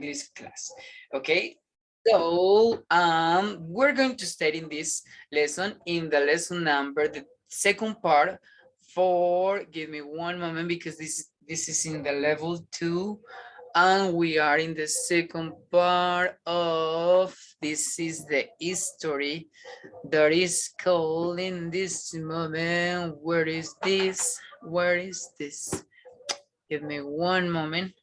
English class. Okay, so we're going to study in this lesson, in the lesson number, the second part. For give me one moment, because this is in the level 2, and we are in the second part of this is the history that is called in this moment. Where is this? Where is this? Give me one moment.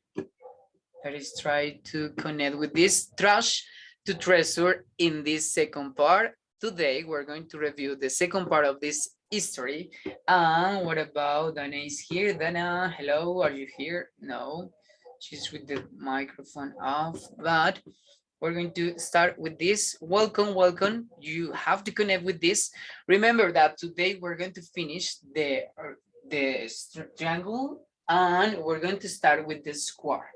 That is try to connect with this trash to treasure in this second part. Today, we're going to review the second part of this history. And what about Dana is here? Dana, hello, are you here? No, she's with the microphone off, but we're going to start with this. Welcome, welcome. You have to connect with this. Remember that today we're going to finish the triangle, and we're going to start with the square.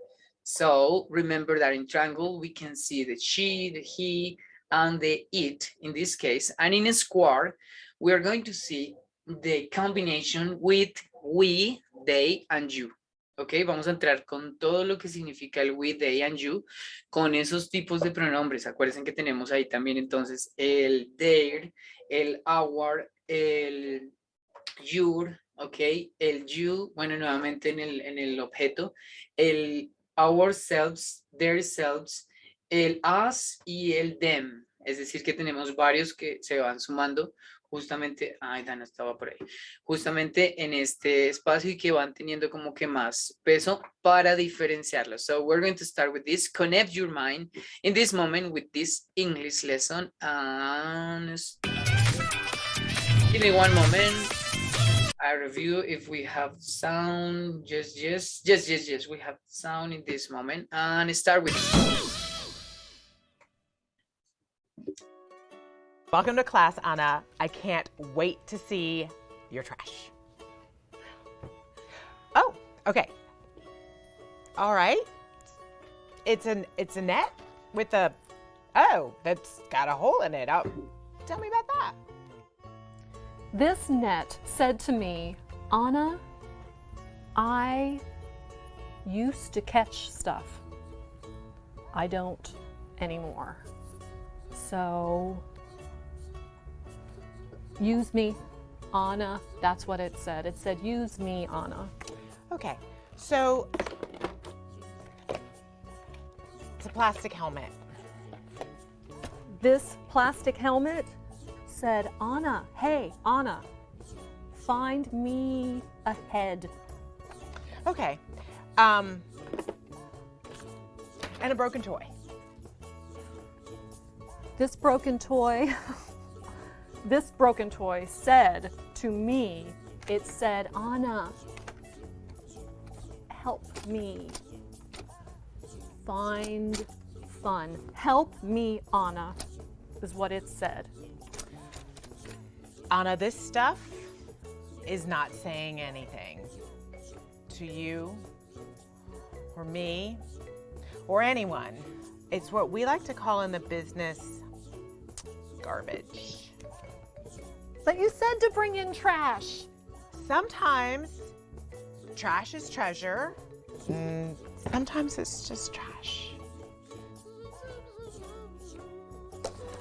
So remember that in triangle, we can see the she, the he, and the it in this case. And in a square, we are going to see the combination with we, they, and you. Ok, vamos a entrar con todo lo que significa el we, they, and you, con esos tipos de pronombres. Acuérdense que tenemos ahí también entonces el their, el our, el your, ok, el you, bueno, nuevamente en el objeto, el ourselves, their selves, el us y el them. Es decir, que tenemos varios que se van sumando justamente, ay, Dana estaba por ahí, justamente en este espacio y que van teniendo como que más peso para diferenciarlos. So we're going to start with this. Connect your mind in this moment with this English lesson. And give me one moment. I review if we have sound. Yes, we have sound in this moment. And start with Welcome to class, Anna. I can't wait to see your trash. Oh, okay. All right. It's a net with a, oh, that's got a hole in it. Oh, tell me about that. This net said to me, Anna, I used to catch stuff. I don't anymore. So use me, Anna. That's what it said. It said, use me, Anna. Okay, so it's a plastic helmet. This plastic helmet said, Anna, hey, Anna, find me a head. Okay, and a broken toy. This broken toy, this broken toy said to me, it said, Anna, help me find fun. Help me, Anna, is what it said. Anna, this stuff is not saying anything to you or me or anyone. It's what we like to call in the business garbage. But you said to bring in trash. Sometimes trash is treasure, sometimes it's just trash.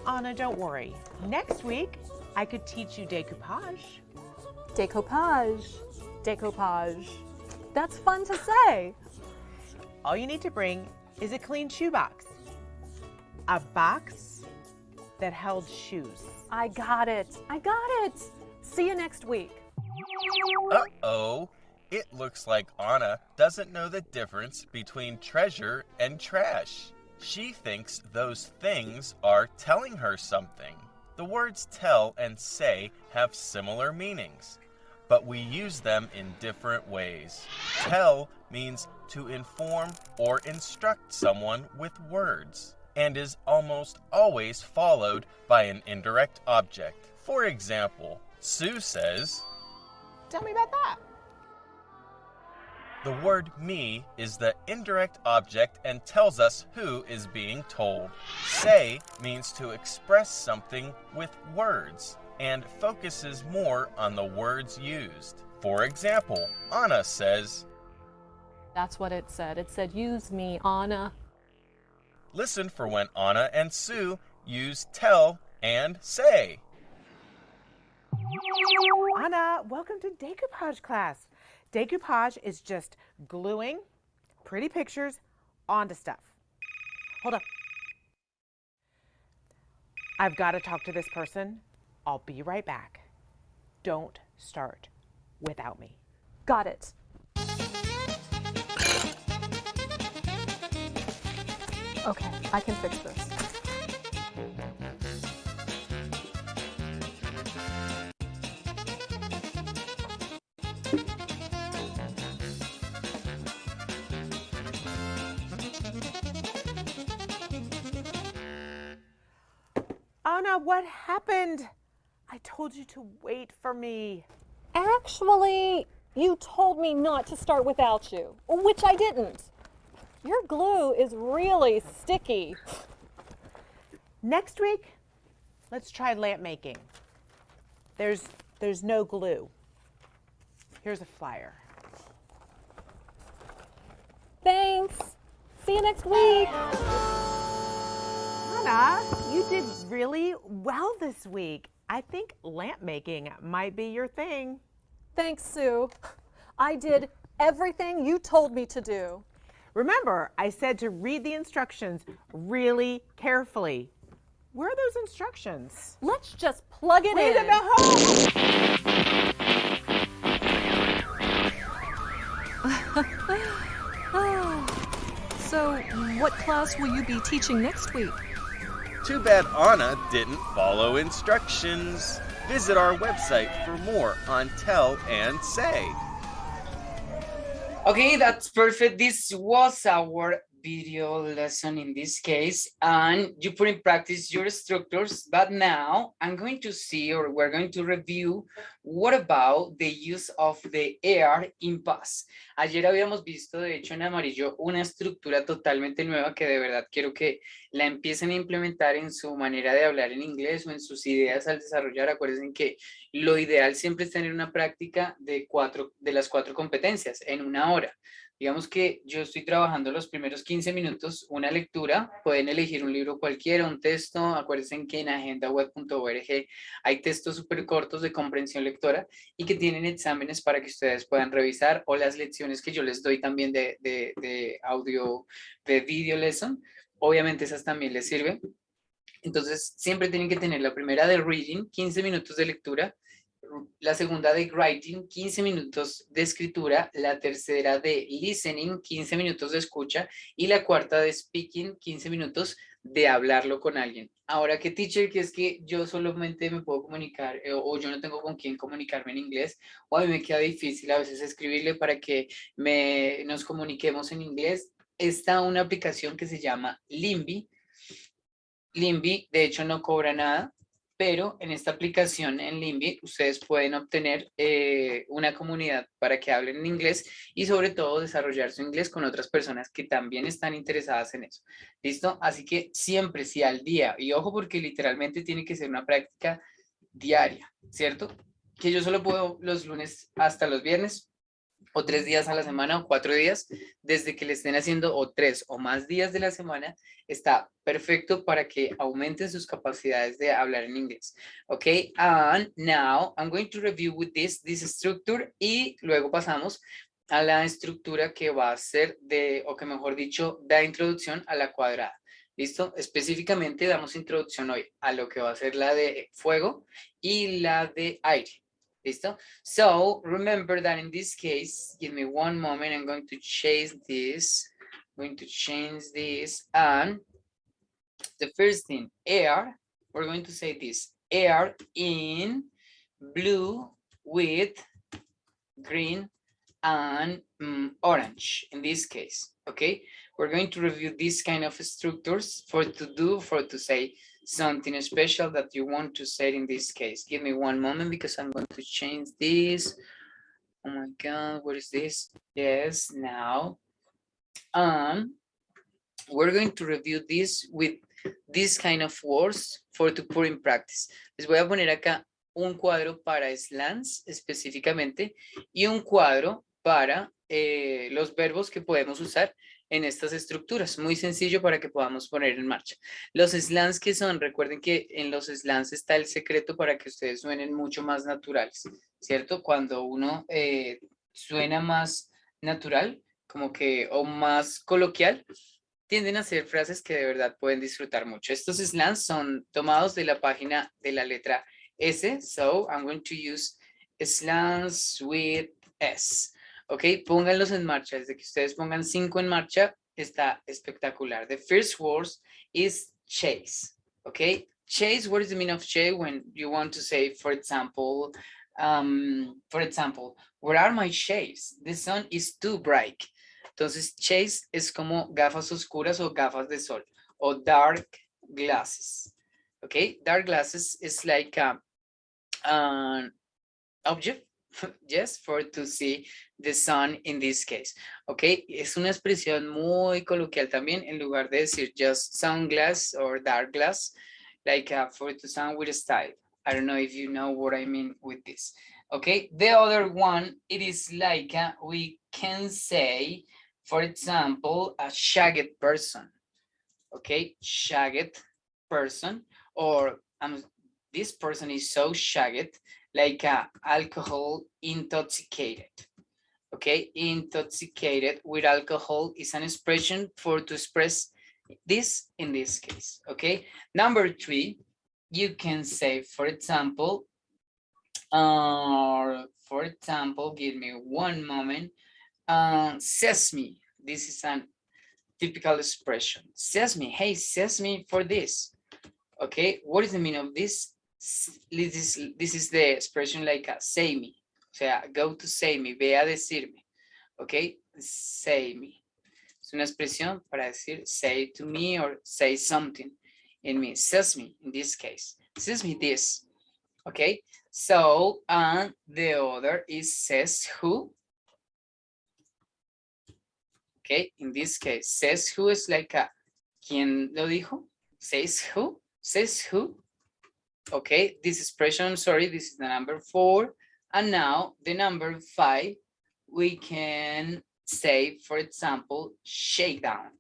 Anna, don't worry. Next week, I could teach you decoupage. Decoupage, decoupage. That's fun to say. All you need to bring is a clean shoebox. A box that held shoes. I got it. I got it. See you next week. Uh-oh. It looks like Anna doesn't know the difference between treasure and trash. She thinks those things are telling her something. The words tell and say have similar meanings, but we use them in different ways. Tell means to inform or instruct someone with words, and is almost always followed by an indirect object. For example, Sue says, Tell me about that. the word me is the indirect object and tells us who is being told. Say means to express something with words and focuses more on the words used. For example, Anna says, That's what it said. It said, use me, Anna. Listen for when Anna and Sue use tell and say. Anna, welcome to decoupage class. Decoupage is just gluing pretty pictures onto stuff. Hold up. I've got to talk to this person. I'll be right back. Don't start without me. Got it. Okay, I can fix this. Anna, what happened? I told you to wait for me. Actually, you told me not to start without you, which I didn't. Your glue is really sticky. Next week, let's try lamp making. There's no glue. Here's a flyer. Thanks. See you next week. Anna, you did really well this week. I think lamp making might be your thing. Thanks, Sue. I did everything you told me to do. Remember, I said to read the instructions really carefully. Where are those instructions? Let's just plug it Wait in. a minute. So, what class will you be teaching next week? Too bad Anna didn't follow instructions. Visit our website for more on tell and say. Okay, that's perfect. This was our video lesson in this case, and you put in practice your structures, but now I'm going to see, or we're going to review, what about the use of the air in past. Ayer habíamos visto, de hecho, en amarillo, una estructura totalmente nueva que de verdad quiero que la empiecen a implementar en su manera de hablar en inglés o en sus ideas al desarrollar. Acuérdense que lo ideal siempre es tener una práctica de las cuatro competencias en una hora. Digamos que yo estoy trabajando los primeros 15 minutos, una lectura, pueden elegir un libro cualquiera, un texto, acuérdense que en agendaweb.org hay textos súper cortos de comprensión lectora y que tienen exámenes para que ustedes puedan revisar, o las lecciones que yo les doy también de audio, de video lesson, obviamente esas también les sirven. Entonces siempre tienen que tener la primera de reading, 15 minutos de lectura, la segunda de writing, 15 minutos de escritura, la tercera de listening, 15 minutos de escucha, y la cuarta de speaking, 15 minutos de hablarlo con alguien. Ahora, ¿qué teacher? Que es que yo solamente me puedo comunicar o yo no tengo con quién comunicarme en inglés, o a mí me queda difícil a veces escribirle para que nos comuniquemos en inglés. Está una aplicación que se llama Limby. Limby, de hecho, no cobra nada, pero en esta aplicación en Limby ustedes pueden obtener una comunidad para que hablen en inglés y sobre todo desarrollar su inglés con otras personas que también están interesadas en eso. ¿Listo? Así que siempre, si al día, y ojo porque literalmente tiene que ser una práctica diaria, ¿cierto? Que yo solo puedo los lunes hasta los viernes, o 3 días a la semana o 4 días, desde que le estén haciendo o 3 o más días de la semana, está perfecto para que aumenten sus capacidades de hablar en inglés. Ok, and now I'm going to review with this structure y luego pasamos a la estructura que va a ser o que mejor dicho, da introducción a la cuadrada. ¿Listo? Específicamente damos introducción hoy a lo que va a ser la de fuego y la de aire. ¿Listo? So remember that in this case, give me one moment, I'm going to change this. I'm going to change this, and the first thing, air, we're going to say this, air in blue with green and orange in this case, okay? We're going to review these kind of structures for to say something special that you want to say in this case. Give me one moment because I'm going to change this. Oh my God, what is this? Yes, now. We're going to review this with this kind of words to put in practice. Les voy a poner acá un cuadro para slants específicamente y un cuadro para los verbos que podemos usar en estas estructuras. Muy sencillo para que podamos poner en marcha. Los slants que son, recuerden que en los slants está el secreto para que ustedes suenen mucho más naturales, ¿cierto? Cuando uno suena más natural, como que, o más coloquial, tienden a ser frases que de verdad pueden disfrutar mucho. Estos slants son tomados de la página de la letra S, so I'm going to use slants with S. Ok, pónganlos en marcha. Desde que ustedes pongan 5 en marcha, está espectacular. The first word is chase. Ok, chase, what is the meaning of chase when you want to say, for example, where are my shades? The sun is too bright. Entonces, chase es como gafas oscuras o gafas de sol, o dark glasses. Okay, dark glasses is like an object, yes, for to see the sun in this case. Okay, es una expresión muy coloquial también, en lugar de decir just sunglass or dark glass, like for to sun with style. I don't know if you know what I mean with this. Okay, the other one, it is like we can say, for example, a shagged person. Okay, shagged person, or this person is so shagged, like alcohol intoxicated. Okay, intoxicated with alcohol is an expression for to express this in this case. Okay, number 3, you can say, for example, give me one moment. Sesame. This is an typical expression. Sesame. Hey, sesame for this. Okay, what is the meaning of this? This is the expression like say me. O sea, go to say me, ve a decirme. Okay, say me. Es una expresión para decir say to me or say something in me. Says me in this case. Says me this. Okay, so and the other is says who. Okay, in this case, says who is like a ¿quién lo dijo? Says who? Says who? Okay, this expression, sorry, this is the number 4. And now the number 5, we can say, for example, shakedown.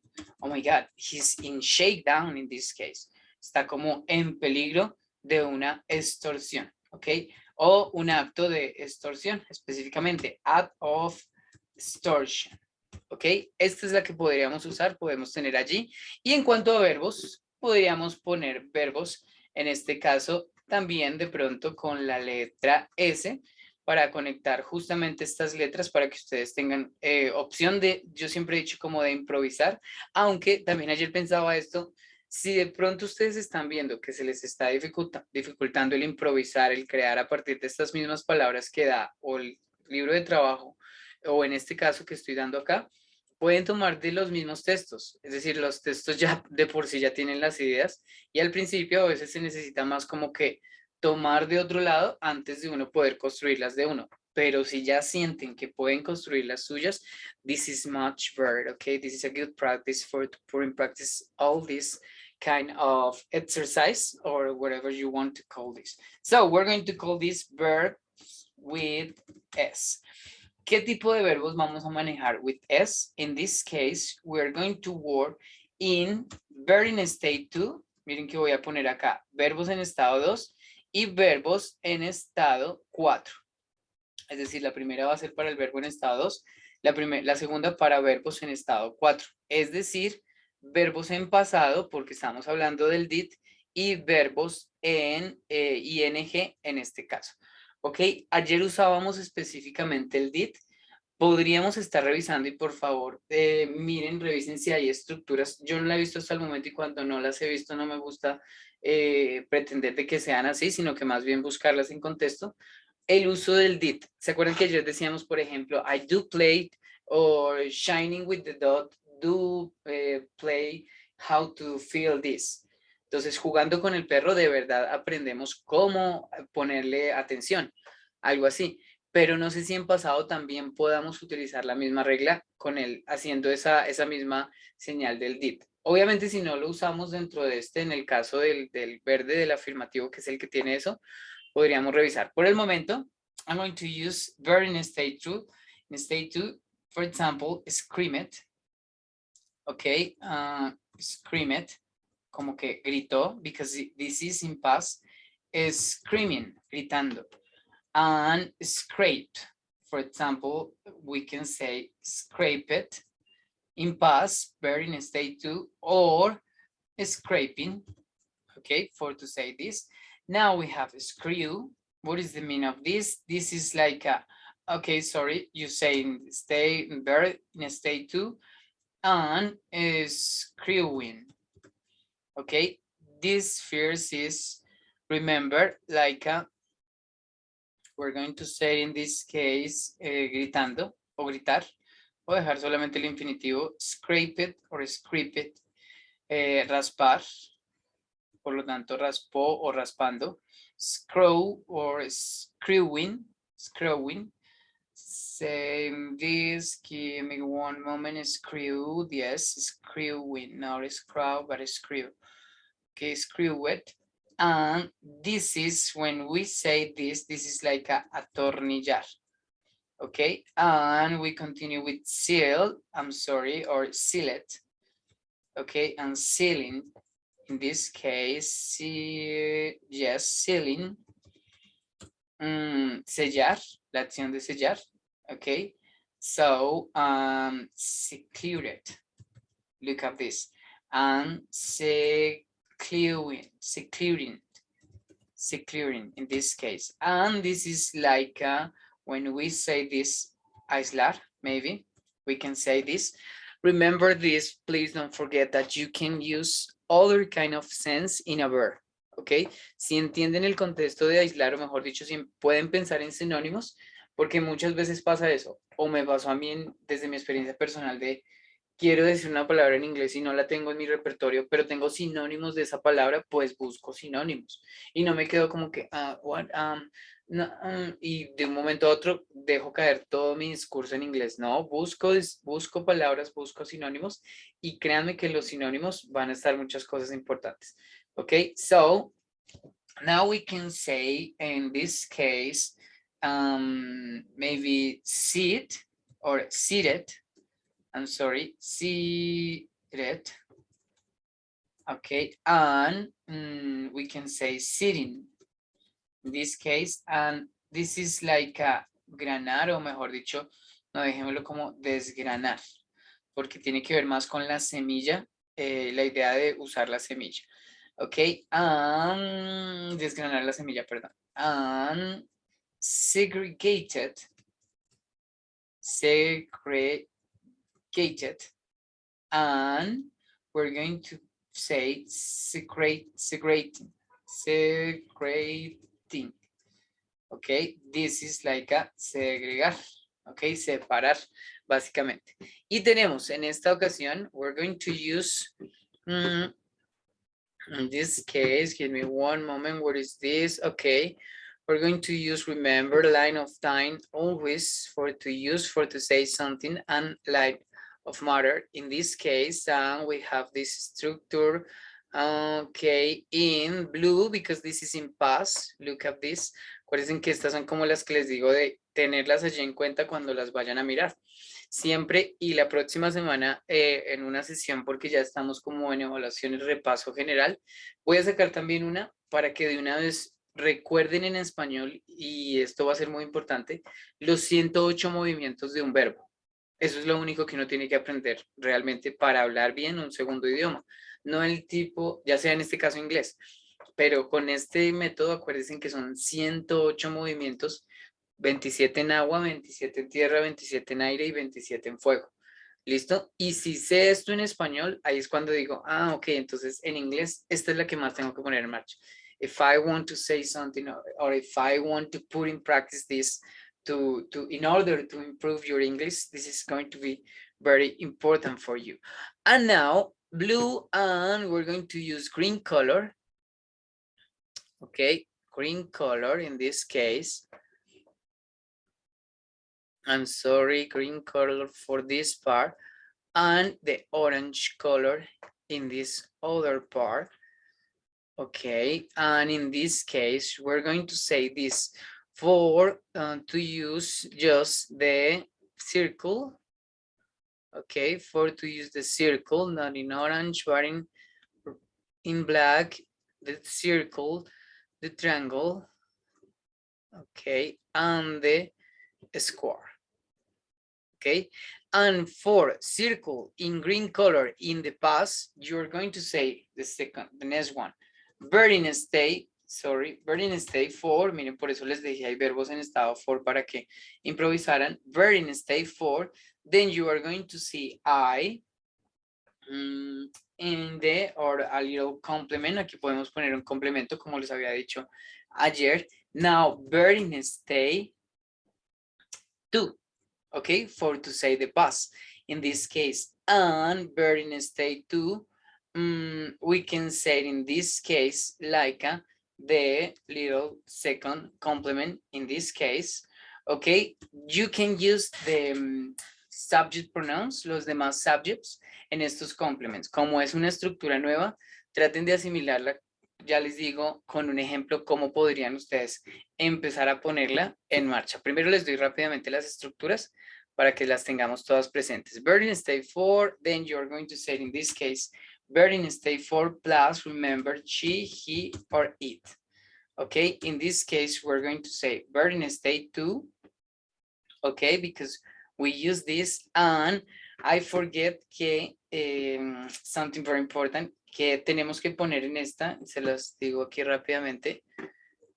Oh my God, he's in shakedown in this case. Está como en peligro de una extorsión, ¿ok? O un acto de extorsión, específicamente, act of extortion, ¿ok? Esta es la que podríamos usar, podemos tener allí. Y en cuanto a verbos, podríamos poner verbos, en este caso, también de pronto con la letra S, para conectar justamente estas letras para que ustedes tengan opción de, yo siempre he dicho como de improvisar, aunque también ayer pensaba esto, si de pronto ustedes están viendo que se les está dificultando el improvisar, el crear a partir de estas mismas palabras que da o el libro de trabajo, o en este caso que estoy dando acá, pueden tomar de los mismos textos, es decir, los textos ya de por sí ya tienen las ideas y al principio a veces se necesita más como que tomar de otro lado antes de uno poder construirlas de uno. Pero si ya sienten que pueden construir las suyas, this is much better, okay? This is a good practice for put in practice all this kind of exercise or whatever you want to call this. So we're going to call this verbs with S. ¿Qué tipo de verbos vamos a manejar with S? In this case, we're going to work in verb in state 2. Miren que voy a poner acá verbos en estado 2 y verbos en estado 4. Es decir, la primera va a ser para el verbo en estado 2, la segunda para verbos en estado 4. Es decir, verbos en pasado, porque estamos hablando del did, y verbos en ing en este caso. Ok, ayer usábamos específicamente el did. Podríamos estar revisando y por favor, miren, revisen si hay estructuras. Yo no la he visto hasta el momento y cuando no las he visto no me gusta pretender de que sean así, sino que más bien buscarlas en contexto. El uso del did. ¿Se acuerdan que ayer decíamos, por ejemplo, I do play or shining with the dot, do play, how to feel this? Entonces, jugando con el perro, de verdad aprendemos cómo ponerle atención, algo así. Pero no sé si en pasado también podamos utilizar la misma regla con él, haciendo esa misma señal del did. Obviamente, si no lo usamos dentro de en el caso del verde, del afirmativo, que es el que tiene eso, podríamos revisar. Por el momento, I'm going to use verb in state 2. In state 2, for example, scream it. okay, screamed, como que gritó, because this is in past, is screaming, gritando, and scraped. For example, we can say scrape it in past, verb in state 2, or scraping, okay, for to say this. Now we have screw. What is the meaning of this? This is like a, okay, sorry, you say in state, verb in state 2, and screwing, okay. This first is, remember, like we're going to say in this case, gritando o gritar, o dejar solamente el infinitivo, scrape it or scrape it, raspar, por lo tanto raspó o raspando, screw or screwing, screwing. Same this, give me one moment, screw, yes, screwing, not screw, but screw. Okay, screw it. And this is when we say this is like a atornillar. Okay, and we continue with seal, I'm sorry, or seal it. Okay, and sealing, in this case, yes, sealing. Sellar, la acción de sellar. Okay, so secluded. Look at this. And secluring, secluring in this case. And this is like when we say this, aislar, maybe we can say this. Remember this, please don't forget that you can use other kind of sense in a verb. ¿Ok? Si entienden el contexto de aislar, o mejor dicho, si pueden pensar en sinónimos, porque muchas veces pasa eso, o me pasó a mí desde mi experiencia personal de quiero decir una palabra en inglés y no la tengo en mi repertorio, pero tengo sinónimos de esa palabra, pues busco sinónimos. Y no me quedo como que, what, no, y de un momento a otro dejo caer todo mi discurso en inglés. No, busco palabras, busco sinónimos y créanme que los sinónimos van a estar muchas cosas importantes. Okay, so now we can say in this case, maybe sit or seated. I'm sorry, seated. Okay, and we can say sitting in this case, and this is like a granar, o mejor dicho, no dejémoslo como desgranar, porque tiene que ver más con la semilla, la idea de usar la semilla. Ok, desgranar la semilla, perdón. And segregated, and we're going to say segregating. Ok, this is like a segregar. Ok, separar, básicamente. Y tenemos en esta ocasión, we're going to use, in this case, give me one moment, what is this? Okay, we're going to use remember line of time always for to say something, and line of matter. In this case, we have this structure, okay, in blue, because this is in past. Look at this. Acuérdense que estas son como las que les digo de tenerlas allí en cuenta cuando las vayan a mirar. Siempre, y la próxima semana en una sesión, porque ya estamos como en evaluación y repaso general, voy a sacar también una para que de una vez recuerden en español, y esto va a ser muy importante, los 108 movimientos de un verbo. Eso es lo único que uno tiene que aprender realmente para hablar bien un segundo idioma. No el tipo, ya sea en este caso inglés, pero con este método acuérdense que son 108 movimientos, 27 en agua, 27 en tierra, 27 en aire y 27 en fuego. ¿Listo? Y si sé esto en español, ahí es cuando digo, ok, entonces en inglés esta es la que más tengo que poner en marcha. If I want to say something, or if I want to put in practice this in order to improve your English, this is going to be very important for you. And now blue, and we're going to use green color. Okay, green color in this case. I'm sorry, green color for this part, and the orange color in this other part. Okay, and in this case, we're going to say this for to use just the circle Okay, for to use the circle, not in orange, but in black, the circle, the triangle, okay, and the square. Okay, and for circle in green color in the past, you're going to say the next one, burning state, sorry, burning state for, miren, por eso les dejé hay verbos en estado for para que improvisaran, burning state for, then you are going to see I, in the, or a little complement, aquí podemos poner un complemento como les había dicho ayer, now burning state 2. Okay, for to say the past. In this case, and verb in state 2, we can say in this case, like the little second complement in this case. Okay, you can use the subject pronouns, los demás subjects, en estos complements. Como es una estructura nueva, traten de asimilarla, ya les digo, con un ejemplo, cómo podrían ustedes empezar a ponerla en marcha. Primero les doy rápidamente las estructuras para que las tengamos todas presentes. Verb in state 4, then you're going to say in this case, verb in state 4 plus, remember, she, he, or it. Okay, in this case, we're going to say verb in state 2, okay, because we use this, and I forget que something very important que tenemos que poner en esta, se las digo aquí rápidamente.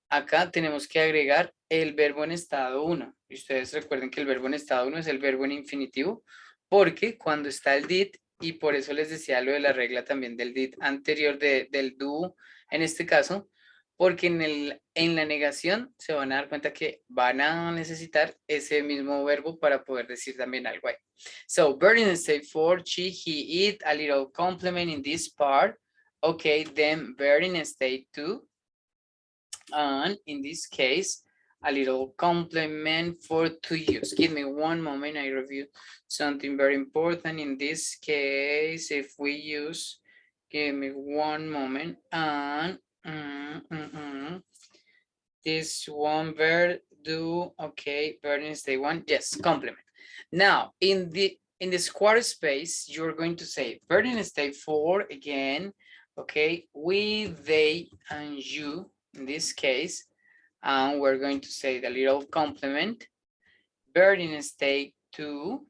Acá tenemos que agregar el verbo en estado 1. Y ustedes recuerden que el verbo en estado 1 es el verbo en infinitivo, porque cuando está el did, y por eso les decía lo de la regla también del did anterior del do, en este caso, porque en la negación se van a dar cuenta que van a necesitar ese mismo verbo para poder decir también algo ahí. So, verb in state 4, she, he, it, a little complement in this part. Okay, then verb in state 2. And in this case, a little complement for to use. Give me one moment, I review something very important. In this case, if we use, give me one moment, and this one verb do, okay, verb in state 1, yes, complement. Now, in the square space, you're going to say verb in state 4 again, okay, we, they, and you, in this case, and we're going to say the little complement, verb in state 2,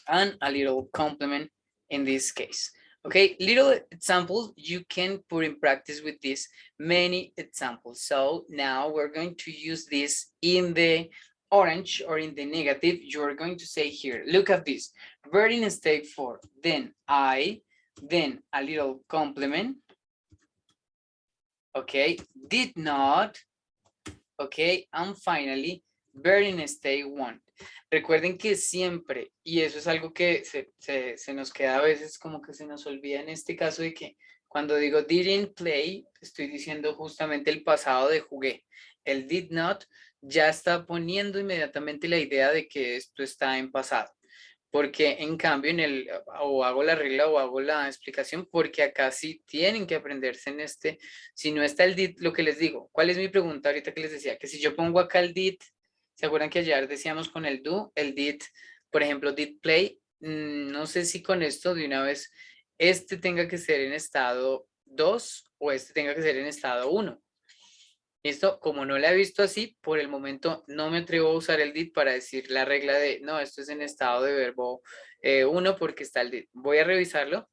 and a little complement in this case. Okay, little examples you can put in practice with this, many examples. So now we're going to use this in the orange or in the negative. You're going to say here, look at this, verb in state 4, then I, then a little complement, okay, did not, okay, and finally, verb in state 1. Recuerden que siempre, y eso es algo que se nos queda a veces como que se nos olvida en este caso de que cuando digo didn't play, estoy diciendo justamente el pasado de jugué. El did not ya está poniendo inmediatamente la idea de que esto está en pasado. Porque en cambio o hago la regla o hago la explicación, porque acá sí tienen que aprenderse en este, si no está el did, lo que les digo, ¿cuál es mi pregunta ahorita que les decía? Que si yo pongo acá el did, ¿se acuerdan que ayer decíamos con el do, el did, por ejemplo, did play? No sé si con esto de una vez, este tenga que ser en estado 2 o este tenga que ser en estado 1. Esto, como no la he visto así, por el momento no me atrevo a usar el did para decir la regla de, no, esto es en estado de verbo 1 porque está el did. Voy a revisarlo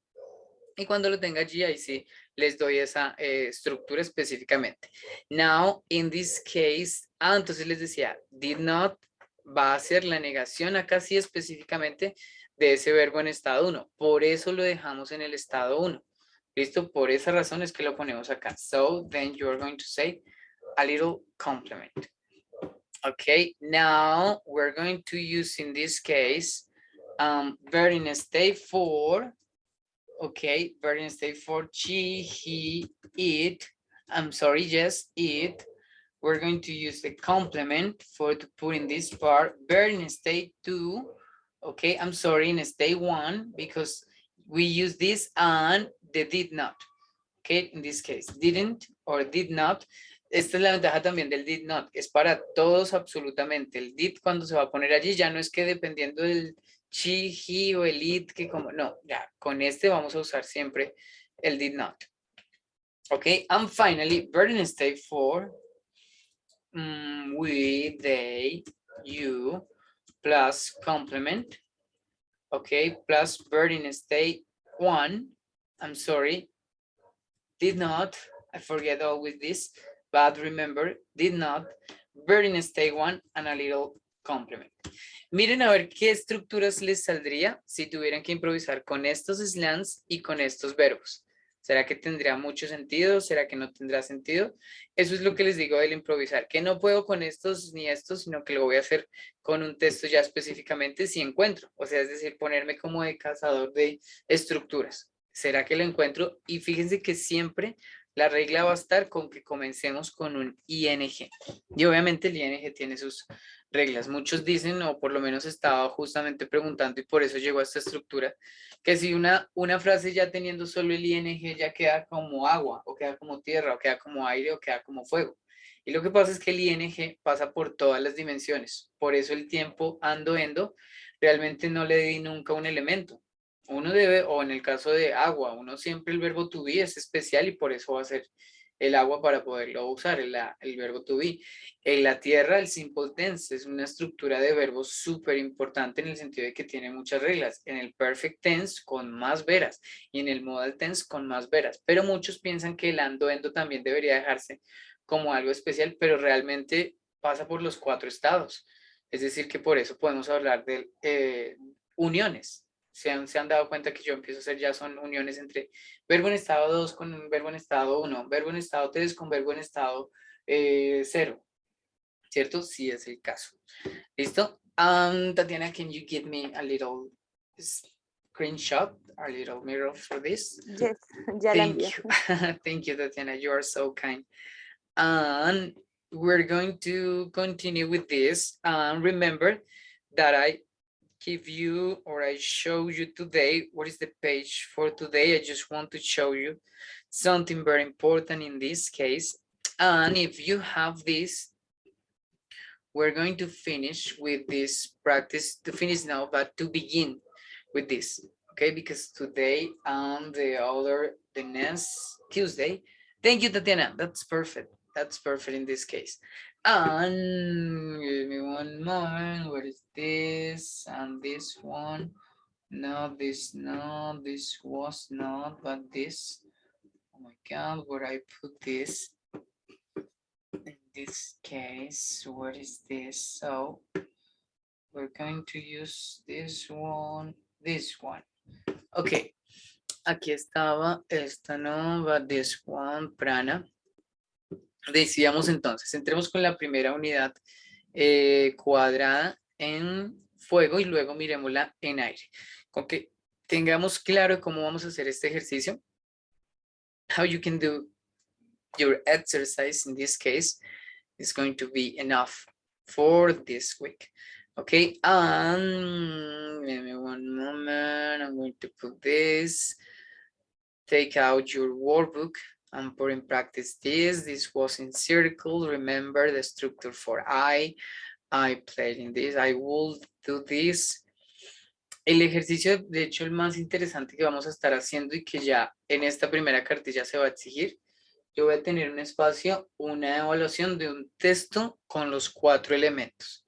y cuando lo tenga allí, ahí sí les doy esa estructura específicamente. Now, in this case, entonces les decía, did not va a ser la negación acá sí específicamente de ese verbo en estado 1. Por eso lo dejamos en el estado 1. ¿Listo? Por esa razón es que lo ponemos acá. So, then you're going to say a little complement. Okay, now we're going to use in this case verb in state 4. Okay, verb in state 4, she, he, it. I'm sorry, yes, it. We're going to use the complement for to put in this part. Verb in state 2. Okay, I'm sorry, in state 1 because we use this and the did not. Okay, in this case, didn't or did not. Esta es la ventaja también del did not, es para todos absolutamente. El did cuando se va a poner allí ya no es que dependiendo del she, he o el it, que como, no, ya, con este vamos a usar siempre el did not. Okay, and finally, verb in state 4, we, they, you, plus complement, okay, plus verb in state 1, I'm sorry, did not, I forget always this, but remember, did not, verb in state 1, and a little complement. Miren a ver qué estructuras les saldría si tuvieran que improvisar con estos slangs y con estos verbos. ¿Será que tendría mucho sentido? ¿Será que no tendrá sentido? Eso es lo que les digo del improvisar, que no puedo con estos ni estos, sino que lo voy a hacer con un texto ya específicamente si encuentro. O sea, es decir, ponerme como de cazador de estructuras. ¿Será que lo encuentro? Y fíjense que siempre la regla va a estar con que comencemos con un ing. Y obviamente el ing tiene sus reglas. Muchos dicen, o por lo menos estaba justamente preguntando y por eso llegó a esta estructura, que si una frase ya teniendo solo el ing ya queda como agua, o queda como tierra, o queda como aire, o queda como fuego. Y lo que pasa es que el ing pasa por todas las dimensiones. Por eso el tiempo ando, endo, realmente no le di nunca un elemento. Uno debe, o en el caso de agua, uno siempre el verbo to be es especial y por eso va a ser el agua para poderlo usar, el verbo to be. En la tierra, el simple tense es una estructura de verbos súper importante en el sentido de que tiene muchas reglas. En el perfect tense con más veras y en el modal tense con más veras. Pero muchos piensan que el ando, endo también debería dejarse como algo especial, pero realmente pasa por los 4 estados. Es decir, que por eso podemos hablar de uniones. Se han dado cuenta que yo empiezo a hacer ya son uniones entre verbo en estado 2 con un verbo en estado 1, verbo en estado 3 con verbo en estado 0, ¿cierto? Sí es el caso. ¿Listo? Tatiana, can you give me a little screenshot, a little mirror for this? Yes, ya la Thank envié. you. Thank you, Tatiana. You are so kind. And we're going to continue with this. Remember that I give you or I show you today, what is the page for today? I just want to show you something very important in this case. And if you have this, we're going to finish with this practice, to finish now, but to begin with this, okay? Because today and the next Tuesday, thank you, Tatiana, that's perfect. That's perfect in this case. And give me one moment, what is this? And this one, no, this was not, but this, oh my God, where I put this? In this case, what is this? So we're going to use this one. Okay, aquí estaba, esta no, but this one, Prana. Decíamos entonces, entremos con la primera unidad cuadrada en fuego y luego miremosla en aire. Con que tengamos claro cómo vamos a hacer este ejercicio, how you can do your exercise in this case is going to be enough for this week. Okay, give me one moment, I'm going to put this, take out your workbook and put in practice this. This was in circle, remember the structure for I played in this, I will do this. El ejercicio, de hecho, el más interesante que vamos a estar haciendo y que ya en esta primera cartilla se va a exigir, yo voy a tener un espacio, una evaluación de un texto con los 4 elementos.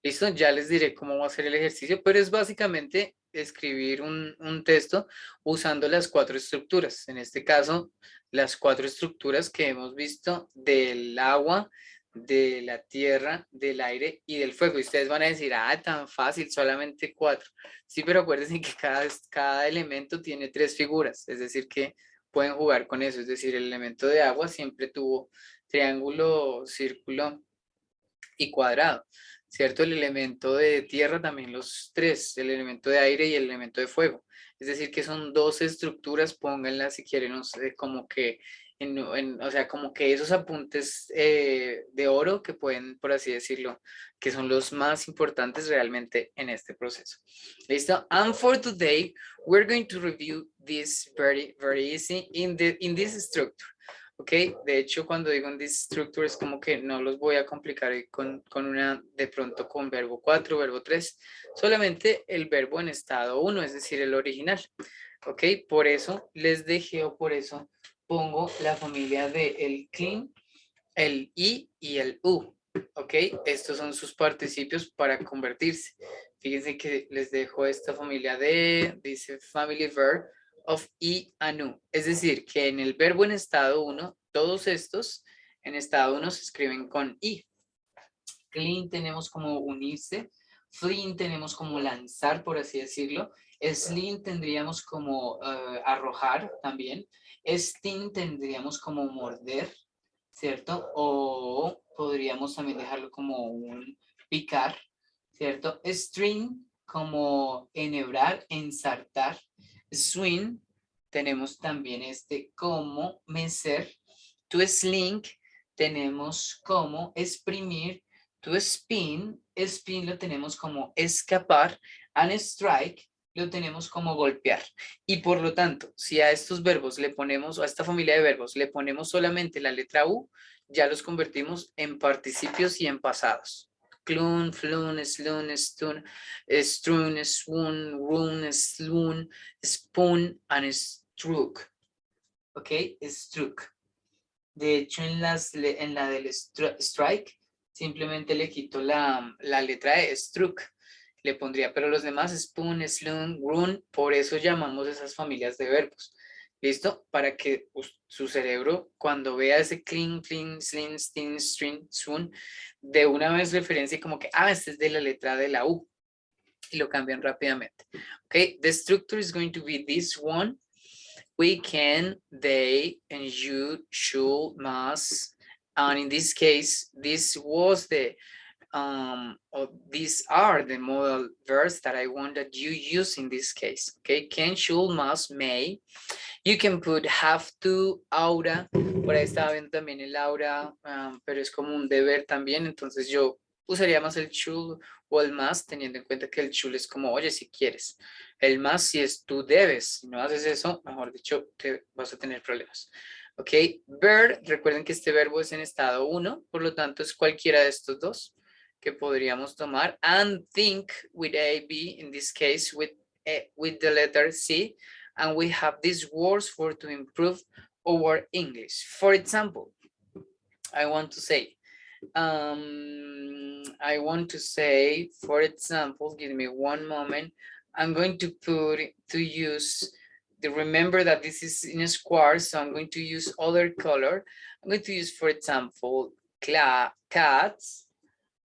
¿Listo? Ya les diré cómo va a ser el ejercicio, pero es básicamente escribir un texto usando las 4 estructuras. En este caso, las 4 estructuras que hemos visto del agua, de la tierra, del aire y del fuego. Y ustedes van a decir, tan fácil, solamente 4. Sí, pero acuérdense que cada elemento tiene 3 figuras, es decir que pueden jugar con eso. Es decir, el elemento de agua siempre tuvo triángulo, círculo y cuadrado, ¿cierto? El elemento de tierra también los 3, el elemento de aire y el elemento de fuego. Es decir, que son 2 estructuras, pónganlas si quieren, no sé, como que, o sea, como que esos apuntes de oro que pueden, por así decirlo, que son los más importantes realmente en este proceso. ¿Listo? And for today, we're going to review this very easy in this structure. ¿ok? De hecho, cuando digo en this structure es como que no los voy a complicar con una, de pronto con verbo 4, verbo 3, solamente el verbo en estado 1, es decir, el original, ¿ok? Por eso les dejé o por eso pongo la familia de el clean, el I y el U, ¿ok? Estos son sus participios para convertirse. Fíjense que les dejo esta familia de, dice family verb of I and U. Es decir, que en el verbo en estado 1, todos estos en estado 1 se escriben con I. Clean tenemos como unirse, fleeing tenemos como lanzar, por así decirlo. Sling tendríamos como arrojar también. Sting tendríamos como morder, ¿cierto? O podríamos también dejarlo como un picar, ¿cierto? String como enhebrar, ensartar. Swing tenemos también este como mecer. To sling tenemos como exprimir. To spin, spin lo tenemos como escapar. And strike lo tenemos como golpear. Y por lo tanto, si a estos verbos le ponemos, o a esta familia de verbos, le ponemos solamente la letra U, ya los convertimos en participios y en pasados. Clun, flun, slun, stun, strun, swoon, run, sloon, spoon, and struck. ¿Ok? Struck. De hecho, en la del strike, simplemente le quito la letra E, struck. Le pondría, pero los demás, spoon, slun, run, por eso llamamos esas familias de verbos. ¿Listo? Para que su cerebro, cuando vea ese clean, clean, sling, sting, string, swoon, de una vez referencia como que, este es de la letra de la U. Y lo cambian rápidamente. Ok, the structure is going to be this one. We can, they, and you, should, must, and in this case, this was the, or these are the modal verbs that I want that you use in this case, okay? Can, should, must, may. You can put have to, aura, por ahí estaba viendo también el aura, pero es como un deber también, entonces yo usaría más el should o el must, teniendo en cuenta que el should es como, oye, si quieres. El must si es tú debes, si no haces eso, mejor dicho, te vas a tener problemas. Ok, ver, recuerden que este verbo es en estado 1, por lo tanto es cualquiera de estos dos que podríamos tomar. And think with A, B, in this case with the letter C, and we have these words for to improve our English. For example, I want to say, for example, give me one moment. I'm going to use remember that this is in a square, so I'm going to use other color. I'm going to use, for example, cats.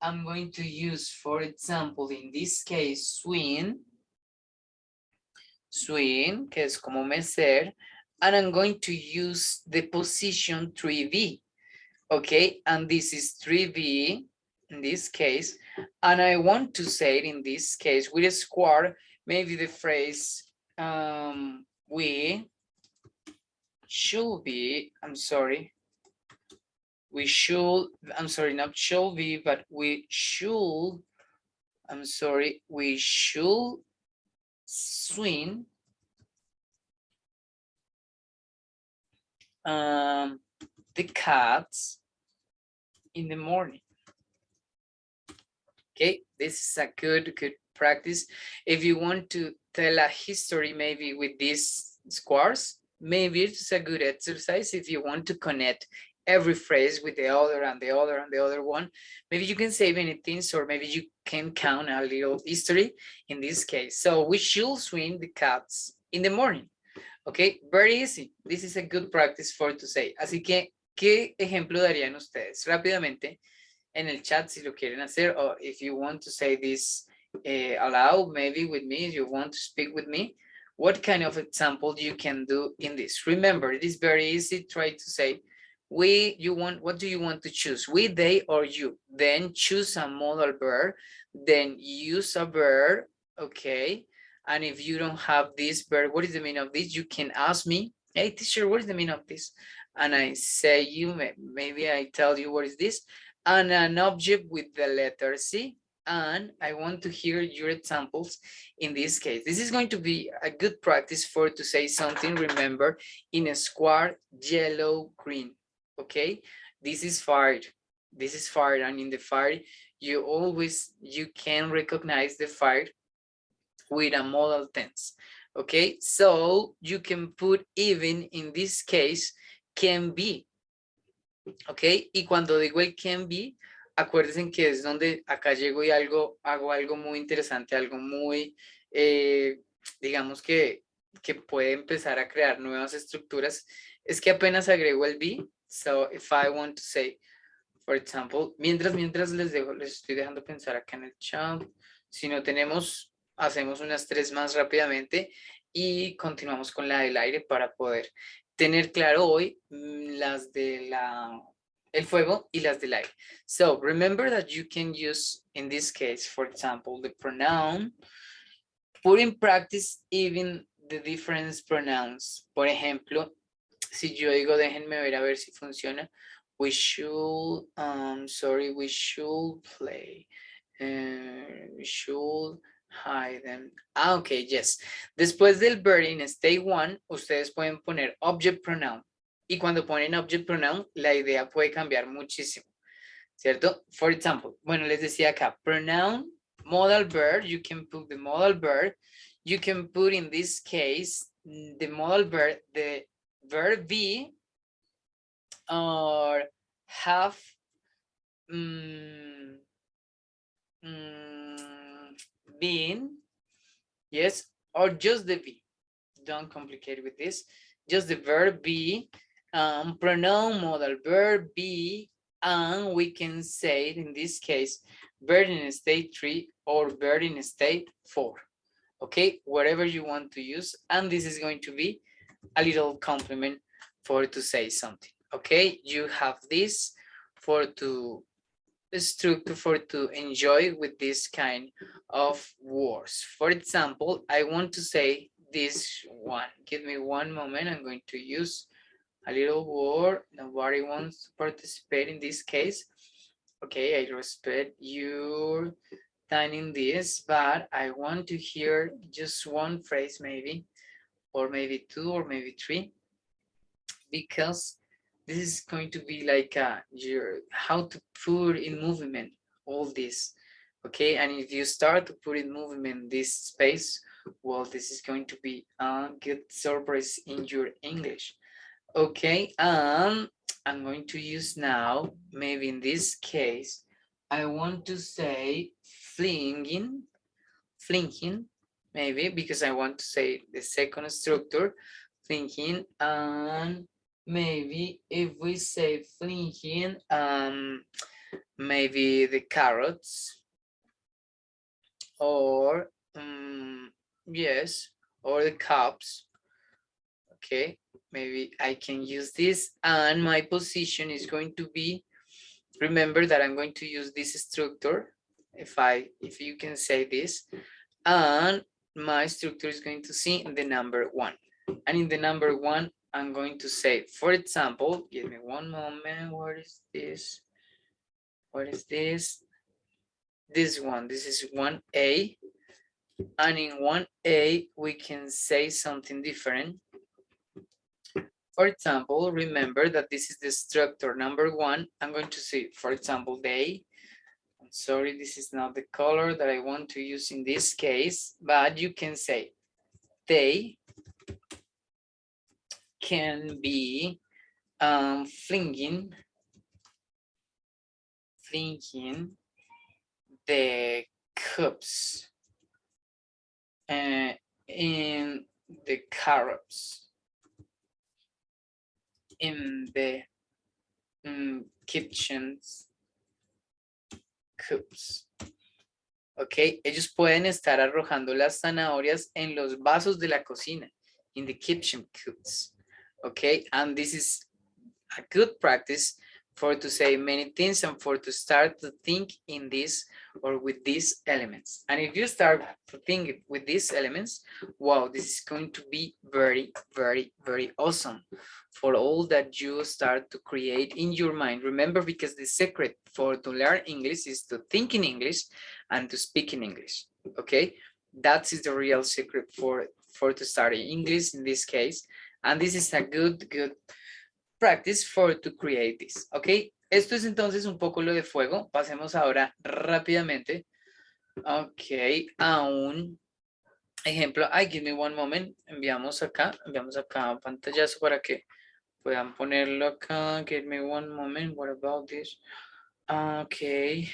I'm going to use, for example, in this case, swing, que es como mecer, and I'm going to use the position 3B, okay? And this is 3B in this case, and I want to say it in this case with a square, maybe the phrase, we should be, not should be, but we should swing the cats in the morning. Okay, this is a good practice. If you want to tell a history maybe with these squares, maybe it's a good exercise. If you want to connect every phrase with the other and the other and the other one, maybe you can say many things, or maybe you can count a little history in this case. So we should swing the cats in the morning. Okay, very easy. This is a good practice for to say. Así que, ¿qué ejemplo darían ustedes? Rápidamente en el chat si lo quieren hacer, or if you want to say this aloud, maybe with me, if you want to speak with me, what kind of example you can do in this? Remember, it is very easy. Try to say, what do you want to choose? We, they, or you? Then choose a modal verb, then use a verb, okay? And if you don't have this verb, what is the meaning of this? You can ask me, hey teacher, what is the meaning of this? And I say maybe I tell you what is this? And an object with the letter C. And I want to hear your examples in this case. This is going to be a good practice for to say something, remember, in a square, yellow, green. okay? This is fire. This is fire, and in the fire, you can recognize the fire with a modal tense, okay? So you can put even in this case can be, okay? Y cuando digo el can be, acuérdense que es donde acá llego y hago algo muy interesante, algo muy, digamos que puede empezar a crear nuevas estructuras. Es que apenas agrego el be, so if I want to say, for example, mientras les estoy dejando pensar acá en el chat. Si no tenemos, hacemos unas 3 más rápidamente y continuamos con la del aire para poder tener claro hoy las de el fuego y las del aire. So remember that you can use, in this case, for example, the pronoun, put in practice even the different pronouns. Por ejemplo, si yo digo, déjenme ver a ver si funciona. We should, we should play. We should hide them. Ah, ok, yes. Después del verb in state one, ustedes pueden poner object pronoun. Y cuando ponen object pronoun, la idea puede cambiar muchísimo, ¿cierto? For example, bueno, les decía acá, pronoun, modal verb, you can put the modal verb. You can put in this case, the modal verb, the verb be, or have been, yes, or just the be. Don't complicate with this. Just the verb be, pronoun, modal verb be, and we can say it in this case, verb in state 3 or verb in state 4. Okay, whatever you want to use, and this is going to be a little compliment for to say something. Okay, you have this for to structure for to enjoy with this kind of words. For example, I want to say this one. Give me one moment. I'm going to use a little word. Nobody wants to participate in this case. Okay, I respect your time in this, but I want to hear just one phrase maybe, or maybe 2, or maybe 3, because this is going to be like your how to put in movement all this. Okay, and if you start to put in movement this space, well, this is going to be a good surprise in your English. Okay, I'm going to use now, maybe in this case, I want to say flinging, maybe, because I want to say the second structure, thinking, and maybe if we say flinging, maybe the carrots, or yes, or the cups. Okay, maybe I can use this, and my position is going to be, remember that I'm going to use this structure, if you can say this, and my structure is going to see in the number 1, and in the number 1 I'm going to say, for example, give me one moment, what is this, this one, this is 1A, and in 1A we can say something different. For example, remember that this is the structure number 1. I'm going to say, for example, they. I'm sorry, this is not the color that I want to use in this case, but you can say they can be flinging the cups in the carrots, in the kitchens cups. Ok, ellos pueden estar arrojando las zanahorias en los vasos de la cocina, in the kitchen cups. Okay, and this is a good practice for to say many things and for to start to think in this or with these elements. And if you start to think with these elements, wow, this is going to be very, very, very awesome for all that you start to create in your mind. Remember, because the secret for to learn English is to think in English and to speak in English. Okay, that is the real secret for to study English in this case. And this is a good practice for to create this, ¿ok? Esto es entonces un poco lo de fuego. Pasemos ahora rápidamente, ok, a un ejemplo. Ay, give me one moment. Enviamos acá un pantallazo para que puedan ponerlo acá. Give me one moment. What about this? Okay,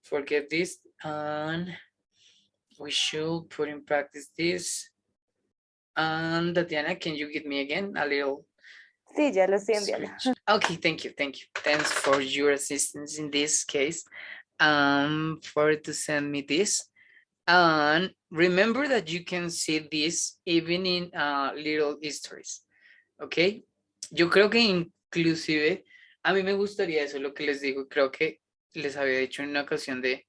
forget this and we should put in practice this. And Tatiana, can you give me again a little Sí, ya lo estoy enviando. screen? Okay, thank you. Thanks for your assistance in this case. For to send me this. And remember that you can see this even in little histories. Okay. Yo creo que inclusive a mí me gustaría eso, lo que les digo, creo que les había dicho en una ocasión de,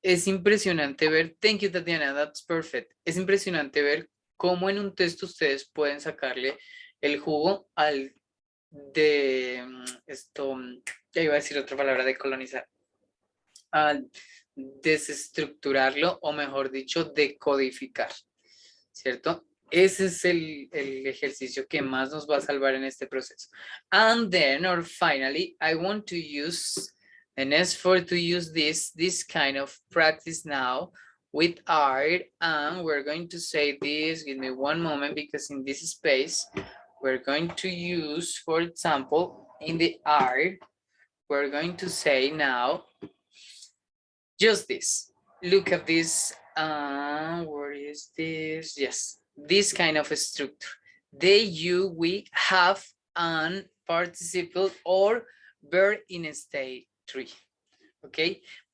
es impresionante ver, thank you Tatiana, that's perfect, es impresionante ver cómo en un texto ustedes pueden sacarle el jugo al de esto, ya iba a decir otra palabra, de colonizar, al desestructurarlo o mejor dicho, decodificar, ¿cierto? Ese es el ejercicio que más nos va a salvar en este proceso. And then, or finally, I want to use, and as for to use this kind of practice now with art, and we're going to say this, give me one moment, because in this space, we're going to use, for example, in the art, we're going to say now, just this. Look at this. Where is this? Yes, this kind of a structure. They, you, we, have, and participle or verb in state 3. ¿Ok?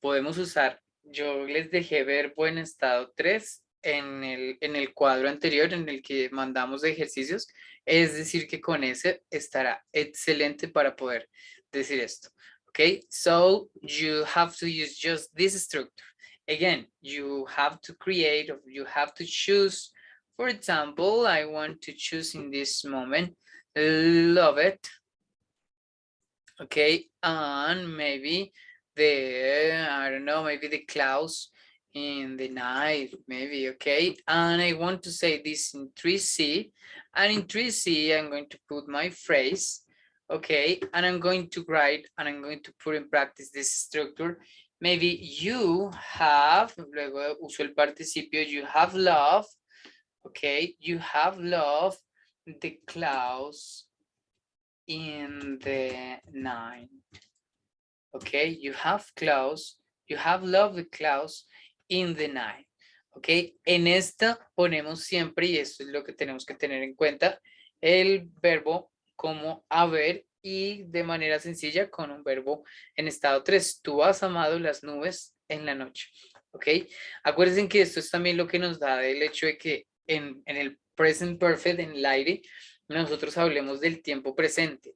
Podemos usar, yo les dejé verbo en estado 3 en el cuadro anterior en el que mandamos de ejercicios. Es decir, que con ese estará excelente para poder decir esto. Okay, so you have to use just this structure. Again, you have to create, or you have to choose. For example, I want to choose in this moment, love it. Okay, and maybe I don't know, maybe the clouds in the night, maybe, okay. And I want to say this in 3C, and in 3C, I'm going to put my phrase. Okay, and I'm going to write and I'm going to put in practice this structure. Maybe you have, luego uso el participio, you have love. Okay, you have love the clouds in the night. Okay, you have clouds, you have love the clouds in the night. Ok, en esta ponemos siempre, y esto es lo que tenemos que tener en cuenta, el verbo como haber y de manera sencilla con un verbo en estado 3. Tú has amado las nubes en la noche. Ok, acuérdense que esto es también lo que nos da el hecho de que en el present perfect, en el aire, nosotros hablemos del tiempo presente.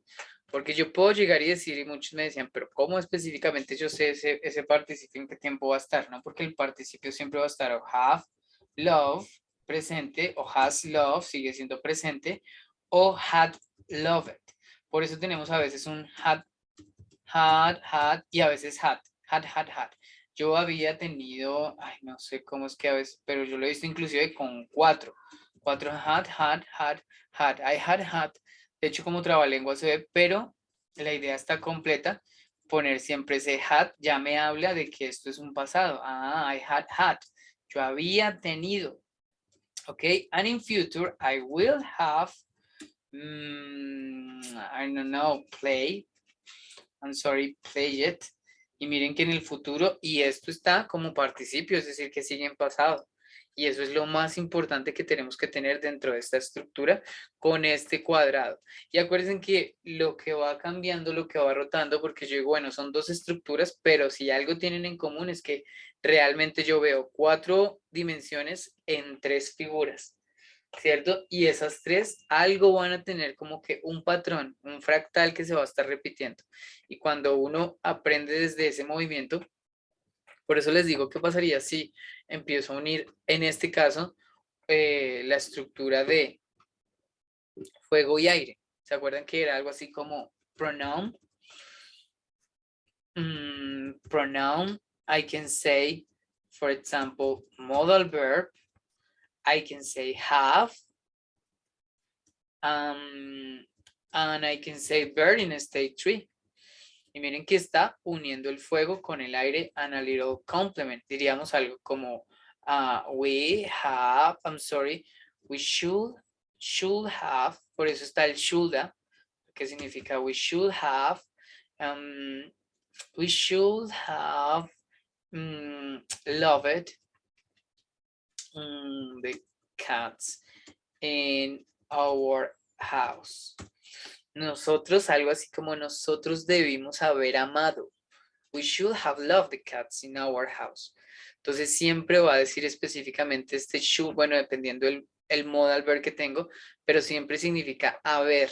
Porque yo puedo llegar y decir, y muchos me decían, pero ¿cómo específicamente yo sé ese participio en qué tiempo va a estar? ¿No? Porque el participio siempre va a estar o have, love, presente, o has love, sigue siendo presente, o had loved. Por eso tenemos a veces un had, y a veces had. Yo había tenido, ay, no sé cómo es que a veces, pero yo lo he visto inclusive con 4. 4 had, I had. De hecho, como trabalengua se ve, pero la idea está completa. Poner siempre ese had ya me habla de que esto es un pasado. I had. Yo había tenido. Ok, and in future, I will have, I don't know, play. I'm sorry, play it. Y miren que en el futuro, y esto está como participio, es decir, que sigue en pasado. Y eso es lo más importante que tenemos que tener dentro de esta estructura con este cuadrado. Y acuérdense que lo que va cambiando, lo que va rotando, porque yo digo, bueno, son 2 estructuras, pero si algo tienen en común es que realmente yo veo 4 dimensiones en 3 figuras, ¿cierto? Y esas 3 algo van a tener como que un patrón, un fractal que se va a estar repitiendo. Y cuando uno aprende desde ese movimiento, por eso les digo, ¿qué pasaría si empiezo a unir, en este caso, la estructura de fuego y aire? ¿Se acuerdan que era algo así como pronoun? Pronoun, I can say, for example, modal verb. I can say have. And I can say bird in state 3. Y miren que está uniendo el fuego con el aire and a little complement. Diríamos algo como we have, I'm sorry, we should have, por eso está el shoulda, que significa um, we should have loved the cats in our house. Nosotros, algo así como nosotros debimos haber amado. We should have loved the cats in our house. Entonces siempre va a decir específicamente este should, bueno, dependiendo el modal verb que tengo, pero siempre significa haber.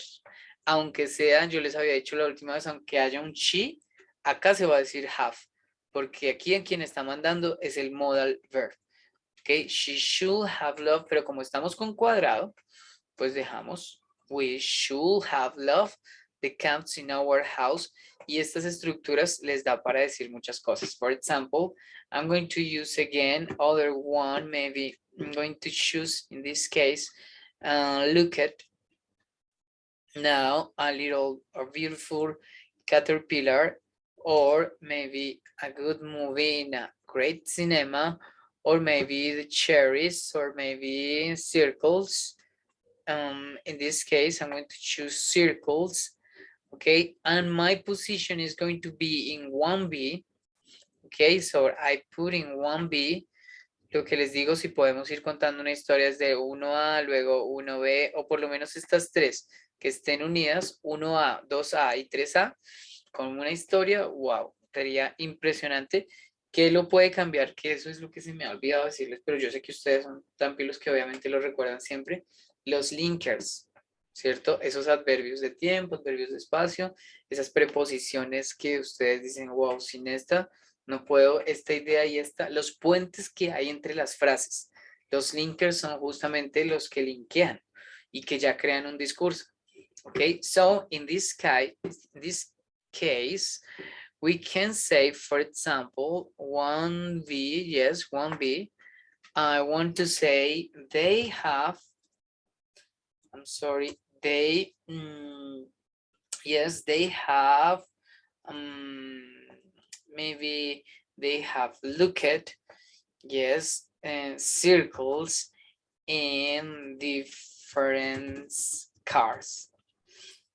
Aunque sea, yo les había dicho la última vez, aunque haya un she, acá se va a decir have, porque aquí en quien está mandando es el modal verb. Ok, she should have loved, pero como estamos con cuadrado, pues dejamos we should have loved the cats in our house. Y estas estructuras les da para decir muchas cosas. For example, I'm going to use again other one. Maybe I'm going to choose in this case, look at now a little or beautiful caterpillar, or maybe a good movie in a great cinema, or maybe the cherries, or maybe circles. In this case, I'm going to choose circles. Okay, and my position is going to be in 1B. Okay, so I put in 1B. Lo que les digo, si podemos ir contando una historia es de 1A, luego 1B, o por lo menos estas tres que estén unidas, 1A, 2A y 3A, con una historia, wow, sería impresionante. ¿Qué lo puede cambiar? Que eso es lo que se me ha olvidado decirles, pero yo sé que ustedes son tan pilos que obviamente lo recuerdan siempre. Los linkers, ¿cierto? Esos adverbios de tiempo, adverbios de espacio, esas preposiciones que ustedes dicen, wow, sin esta no puedo, esta idea y esta, los puentes que hay entre las frases. Los linkers son justamente los que linkean y que ya crean un discurso. Okay, so in this case, we can say, for example, 1B, yes, 1B. I want to say they have, I'm sorry, they, yes, they have, maybe they have looked, yes, circles in different cars.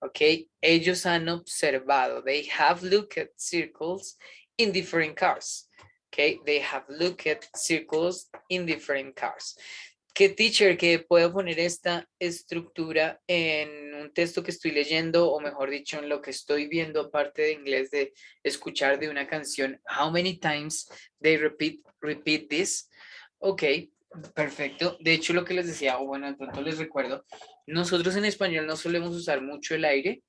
Ok, ellos han observado, they have looked at circles in different cars. Ok, they have looked at circles in different cars. ¿Qué teacher que puedo poner esta estructura en un texto que estoy leyendo, o mejor dicho, en lo que estoy viendo, aparte de inglés, de escuchar de una canción? How many times they repeat this? Ok, perfecto. De hecho, lo que les decía, o bueno, de pronto les recuerdo, nosotros en español no solemos usar mucho el aire,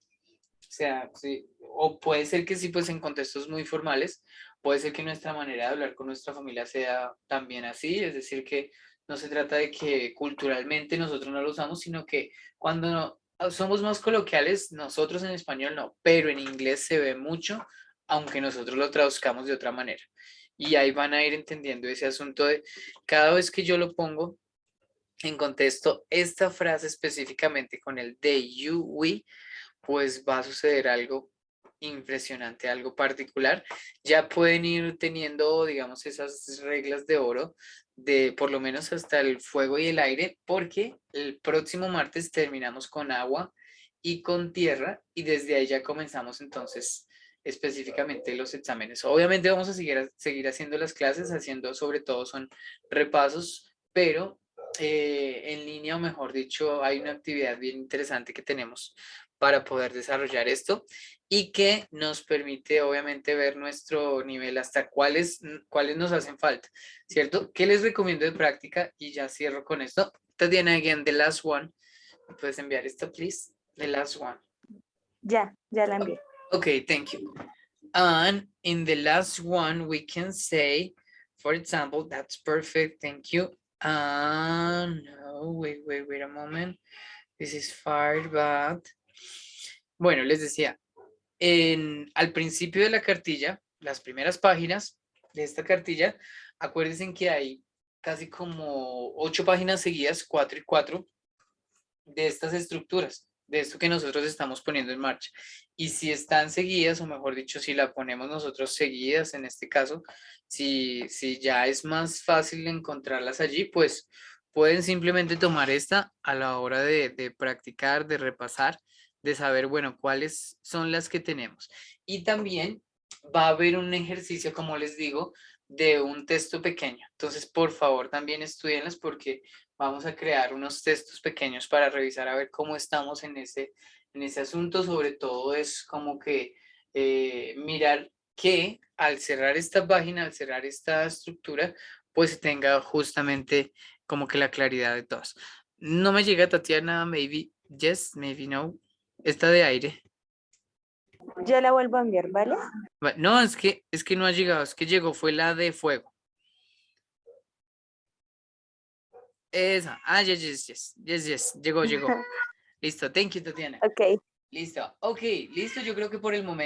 o sea, sí, o puede ser que sí, pues en contextos muy formales, puede ser que nuestra manera de hablar con nuestra familia sea también así, es decir, que no se trata de que culturalmente nosotros no lo usamos, sino que cuando somos más coloquiales, nosotros en español no, pero en inglés se ve mucho, aunque nosotros lo traduzcamos de otra manera. Y ahí van a ir entendiendo ese asunto de cada vez que yo lo pongo en contexto, esta frase específicamente con el they, you, we, pues va a suceder algo impresionante, algo particular. Ya pueden ir teniendo, digamos, esas reglas de oro de por lo menos hasta el fuego y el aire, porque el próximo martes terminamos con agua y con tierra, y desde ahí ya comenzamos entonces específicamente los exámenes. Obviamente vamos a seguir haciendo las clases, haciendo sobre todo son repasos, pero en línea, o mejor dicho, hay una actividad bien interesante que tenemos para poder desarrollar esto y que nos permite obviamente ver nuestro nivel, hasta cuáles nos hacen falta, ¿cierto? ¿Qué les recomiendo de práctica? Y ya cierro con esto. Tatiana, again, the last one. ¿Me puedes enviar esto, please? The last one. Ya la envié. Okay, thank you. And in the last one, we can say, for example, that's perfect, thank you. No, wait a moment. This is far, but... Bueno, les decía, al principio de la cartilla, las primeras páginas de esta cartilla, acuérdense que hay casi como 8 páginas seguidas, 4 y 4, de estas estructuras. de esto que nosotros estamos poniendo en marcha. Y si están seguidas, o mejor dicho, si la ponemos nosotros seguidas, en este caso, si ya es más fácil encontrarlas allí, pues pueden simplemente tomar esta a la hora de practicar, de repasar, de saber, bueno, cuáles son las que tenemos. Y también va a haber un ejercicio, como les digo, de un texto pequeño. Entonces, por favor, también estudienlas porque vamos a crear unos textos pequeños para revisar a ver cómo estamos en ese asunto. Sobre todo es como que mirar que al cerrar esta página, al cerrar esta estructura, pues tenga justamente como que la claridad de todos. No me llega Tatiana, maybe yes, maybe no. Esta de aire. Ya la vuelvo a enviar, ¿vale? No, es que no ha llegado, es que llegó, fue la de fuego. Esa. Ah, yes, yes, yes, yes, yes. Llegó. Listo, thank you, Tatiana. Ok. Listo. Ok, listo. Yo creo que por el momento